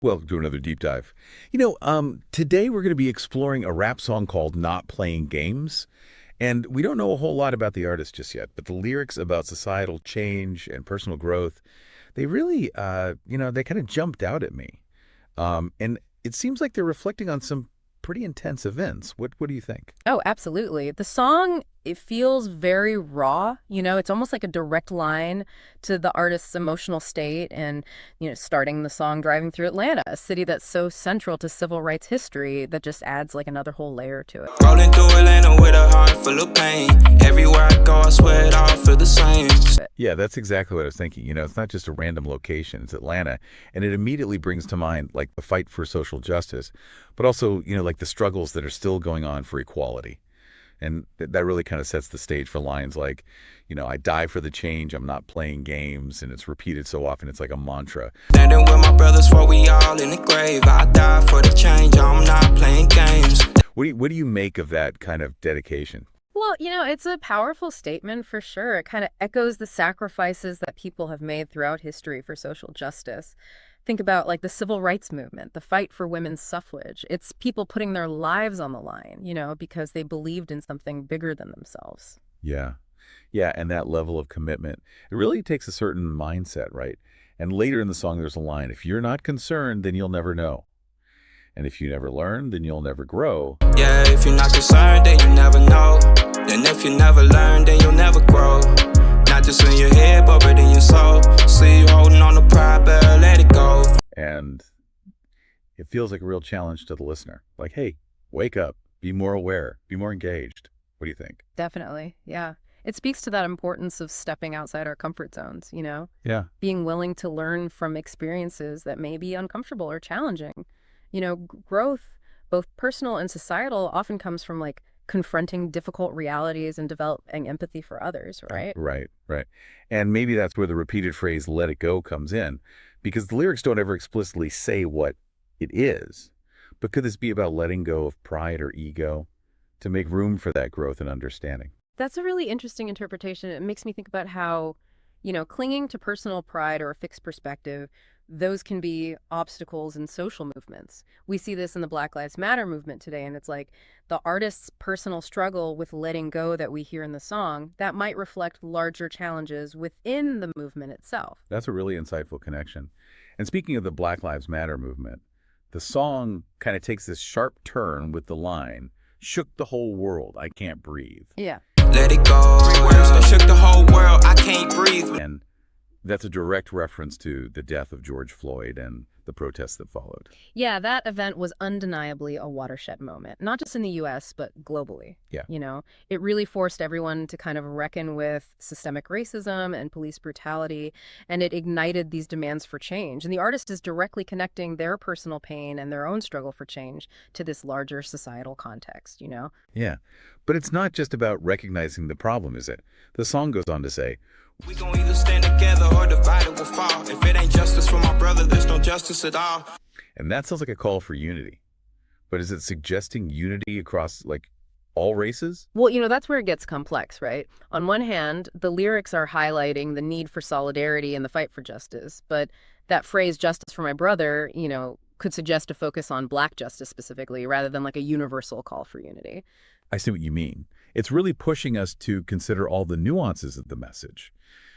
Well, do another deep dive. Today we're going to be exploring a rap song called Not Playing Games. And we don't know a whole lot about the artist just yet, but the lyrics about societal change and personal growth, they really, they kind of jumped out at me. And it seems like they're reflecting on some pretty intense events. What do you think? Oh, absolutely. The song, it feels very raw. It's almost like a direct line to the artist's emotional state and, starting the song driving through Atlanta, a city that's so central to civil rights history that just adds like another whole layer to it. Rolling through Atlanta with a heart full of pain. Everywhere I go, I swear it all feel the same. Yeah, that's exactly what I was thinking. It's not just a random location. It's Atlanta. And it immediately brings to mind, like, the fight for social justice, but also, like the struggles that are still going on for equality. And that really kind of sets the stage for lines like, I die for the change, I'm not playing games. And it's repeated so often, it's like a mantra. Standing with my brothers for we all in the grave. I die for the change, I'm not playing games. What do you make of that kind of dedication? Well, it's a powerful statement for sure. It kind of echoes the sacrifices that people have made throughout history for social justice. Think about like the civil rights movement, the fight for women's suffrage. It's people putting their lives on the line, because they believed in something bigger than themselves. Yeah. Yeah, and that level of commitment, it really takes a certain mindset, right? And later in the song, there's a line, if you're not concerned, then you'll never know. And if you never learn, then you'll never grow. Yeah, if you're not concerned, then you never know. And if you never learn, then you'll never grow. Not just in your head, but in your soul. See you holding on to pride, better let it go. And it feels like a real challenge to the listener. Like, hey, wake up, be more aware, be more engaged. What do you think? Definitely, yeah. It speaks to that importance of stepping outside our comfort zones, Yeah. being willing to learn from experiences that may be uncomfortable or challenging. Growth, both personal and societal, often comes from like confronting difficult realities and developing empathy for others, right? Right. And maybe that's where the repeated phrase, let it go, comes in, because the lyrics don't ever explicitly say what it is. But could this be about letting go of pride or ego to make room for that growth and understanding? That's a really interesting interpretation. It makes me think about how, clinging to personal pride or a fixed perspective, those can be obstacles in social movements. We see this in the Black Lives Matter movement today, and it's like the artist's personal struggle with letting go that we hear in the song, that might reflect larger challenges within the movement itself. That's a really insightful connection. And speaking of the Black Lives Matter movement, the song kind of takes this sharp turn with the line, shook the whole world, I can't breathe. Yeah. Let it go. 3 words that shook the whole world, I can't breathe. And that's a direct reference to the death of George Floyd and the protests that followed. Yeah, that event was undeniably a watershed moment, not just in the US, but globally. Yeah. It really forced everyone to kind of reckon with systemic racism and police brutality, and it ignited these demands for change. And the artist is directly connecting their personal pain and their own struggle for change to this larger societal context. Yeah. But it's not just about recognizing the problem, is it? The song goes on to say, We gon' either stand together or divided will fall. If it ain't justice for my brother, there's no justice at all. and that sounds like a call for unity. But is it suggesting unity across, like, all races? Well, that's where it gets complex, right? On one hand, the lyrics are highlighting the need for solidarity and the fight for justice. But that phrase, justice for my brother, could suggest a focus on Black justice specifically, rather than like a universal call for unity. I see what you mean. It's really pushing us to consider all the nuances of the message.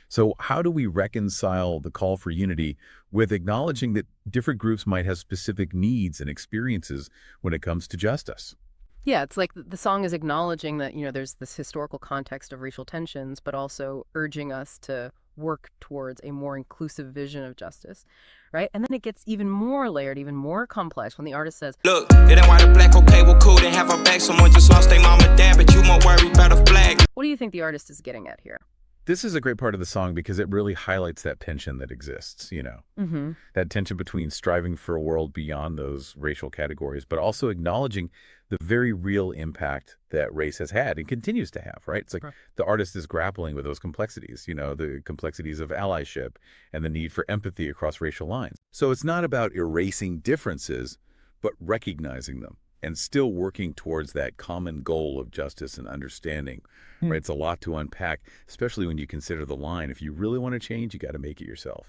So how do we reconcile the call for unity with acknowledging that different groups might have specific needs and experiences when it comes to justice? Yeah, it's like the song is acknowledging that, there's this historical context of racial tensions, but also urging us to work towards a more inclusive vision of justice, right? And then it gets even more layered, even more complex when the artist says, Look, it ain't white or black, okay, well, cool, then have our back. Someone just lost their mom and dad, but you more worried about a flag. what do you think the artist is getting at here? This is a great part of the song because it really highlights that tension that exists, Mm-hmm. that tension between striving for a world beyond those racial categories, but also acknowledging the very real impact that race has had and continues to have, right? It's like the artist is grappling with those complexities, the complexities of allyship and the need for empathy across racial lines. So it's not about erasing differences, but recognizing them and still working towards that common goal of justice and understanding, right? It's a lot to unpack, especially when you consider the line, if you really want to change, you got to make it yourself.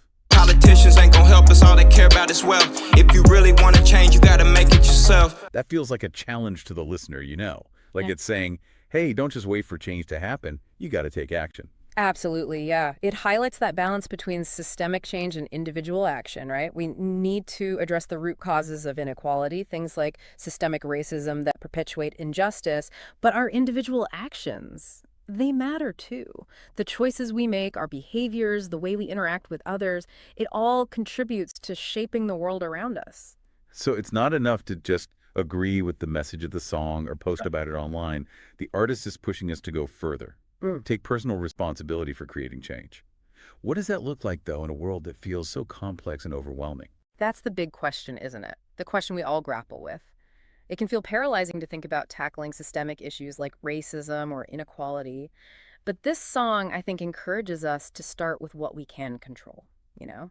Politicians ain't gonna help us, all they care about is wealth. If you really wanna change, you gotta make it yourself. That feels like a challenge to the listener, you know. Like Yeah. it's saying, hey, don't just wait for change to happen. You got to take action. Absolutely, yeah. It highlights that balance between systemic change and individual action, right? We need to address the root causes of inequality, things like systemic racism that perpetuate injustice, but our individual actions, they matter too. The choices we make, our behaviors, the way we interact with others, it all contributes to shaping the world around us. So it's not enough to just agree with the message of the song or post about it online. The artist is pushing us to go further, Mm. take personal responsibility for creating change. What does that look like, though, in a world that feels so complex and overwhelming? That's the big question, isn't it? The question we all grapple with. It can feel paralyzing to think about tackling systemic issues like racism or inequality. But this song, I think, encourages us to start with what we can control, you know?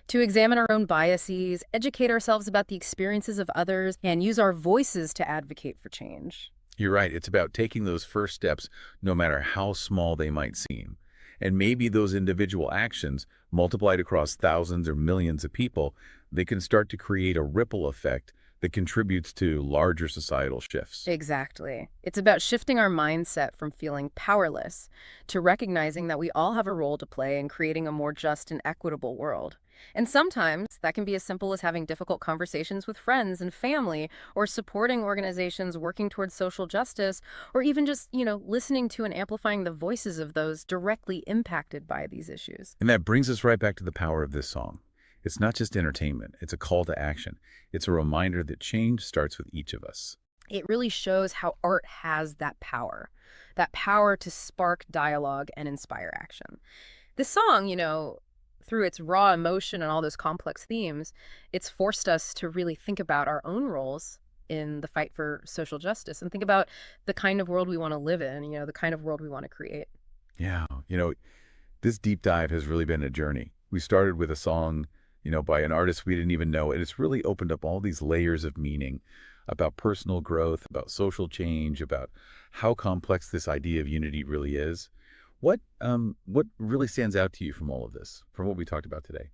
To examine our own biases, educate ourselves about the experiences of others, and use our voices to advocate for change. You're right. It's about taking those first steps, no matter how small they might seem. And maybe those individual actions, multiplied across thousands or millions of people, they can start to create a ripple effect that contributes to larger societal shifts. Exactly. It's about shifting our mindset from feeling powerless to recognizing that we all have a role to play in creating a more just and equitable world. And sometimes that can be as simple as having difficult conversations with friends and family, or supporting organizations working towards social justice, or even just, listening to and amplifying the voices of those directly impacted by these issues. And that brings us right back to the power of this song. It's not just entertainment, it's a call to action. It's a reminder that change starts with each of us. It really shows how art has that power to spark dialogue and inspire action. This song, through its raw emotion and all those complex themes, it's forced us to really think about our own roles in the fight for social justice and think about the kind of world we want to live in, the kind of world we want to create. Yeah, this deep dive has really been a journey. We started with a song, by an artist we didn't even know, and it's really opened up all these layers of meaning about personal growth, about social change, about how complex this idea of unity really is. What really stands out to you from all of this, from what we talked about today?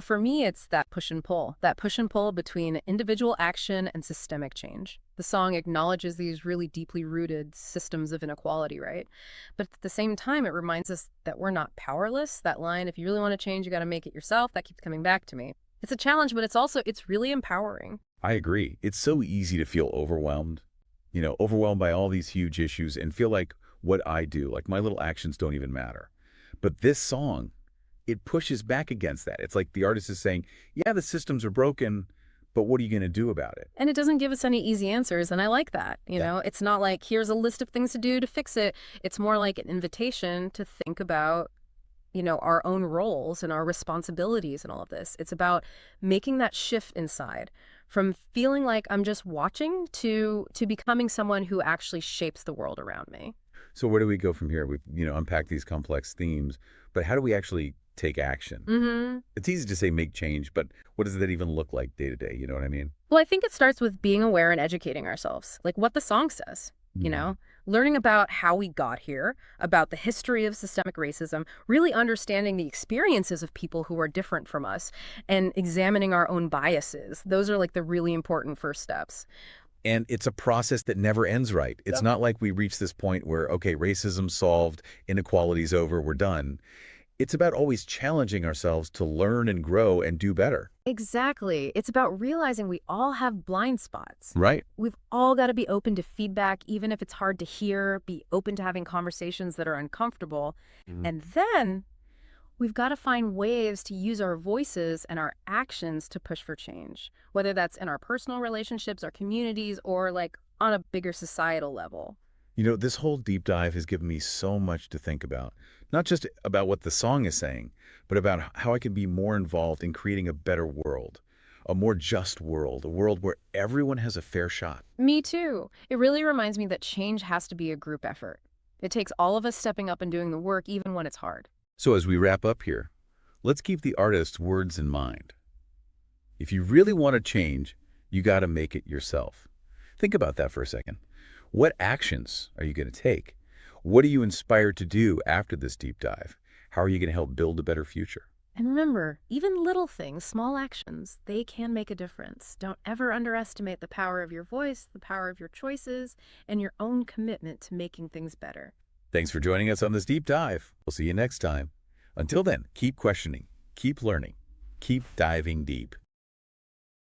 For me, it's that push and pull between individual action and systemic change. The song acknowledges these really deeply rooted systems of inequality, right? But at the same time, it reminds us that we're not powerless. That line, if you really want to change, you got to make it yourself, that keeps coming back to me. It's a challenge, but it's really empowering. I agree. It's so easy to feel overwhelmed, overwhelmed by all these huge issues and feel like what I do, like my little actions don't even matter. But this song, it pushes back against that. It's like the artist is saying, yeah, the systems are broken, but what are you going to do about it? And it doesn't give us any easy answers, and I like that. It's not like, here's a list of things to do to fix it. It's more like an invitation to think about, our own roles and our responsibilities and all of this. It's about making that shift inside from feeling like I'm just watching to becoming someone who actually shapes the world around me. So where do we go from here? We've, unpacked these complex themes, but how do we actually take action? Mm-hmm. It's easy to say make change, but what does that even look like day to day? You know what I mean? Well, I think it starts with being aware and educating ourselves, like what the song says, learning about how we got here, about the history of systemic racism, really understanding the experiences of people who are different from us, and examining our own biases. Those are like the really important first steps. And it's a process that never ends right. It's not like we reach this point where, okay, racism solved, inequality's over, we're done. It's about always challenging ourselves to learn and grow and do better. Exactly. It's about realizing we all have blind spots. Right. We've all got to be open to feedback, even if it's hard to hear, be open to having conversations that are uncomfortable. And then we've got to find ways to use our voices and our actions to push for change, whether that's in our personal relationships, our communities, or like on a bigger societal level. This whole deep dive has given me so much to think about, not just about what the song is saying, but about how I can be more involved in creating a better world, a more just world, a world where everyone has a fair shot. Me too. It really reminds me that change has to be a group effort. It takes all of us stepping up and doing the work, even when it's hard. So as we wrap up here, let's keep the artist's words in mind. If you really want to change, you got to make it yourself. Think about that for a second. What actions are you going to take? What are you inspired to do after this deep dive? How are you going to help build a better future? And remember, even little things, small actions, they can make a difference. Don't ever underestimate the power of your voice, the power of your choices, and your own commitment to making things better. Thanks for joining us on this deep dive. We'll see you next time. Until then, keep questioning, keep learning, keep diving deep.